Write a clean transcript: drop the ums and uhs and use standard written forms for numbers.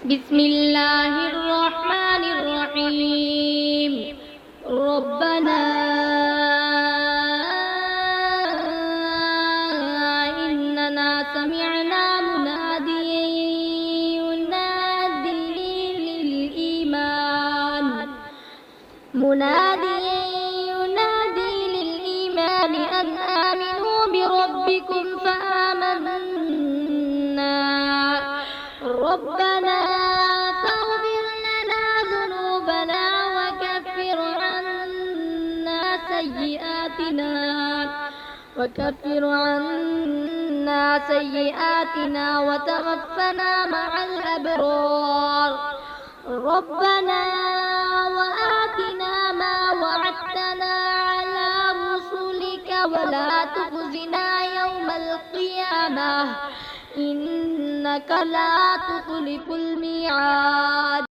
بسم الله الرحمن الرحيم ربنا إننا سمعنا مناديا ينادي للإيمان أن آمنوا بربكم فآمنا ربنا فاغفر لنا ذنوبنا وكفر عنا سيئاتنا وتوفنا مع الأبرار ربنا وآتنا ما وعدتنا على رسلك ولا تخزنا يوم القيامة إنك لا تخلف الميعاد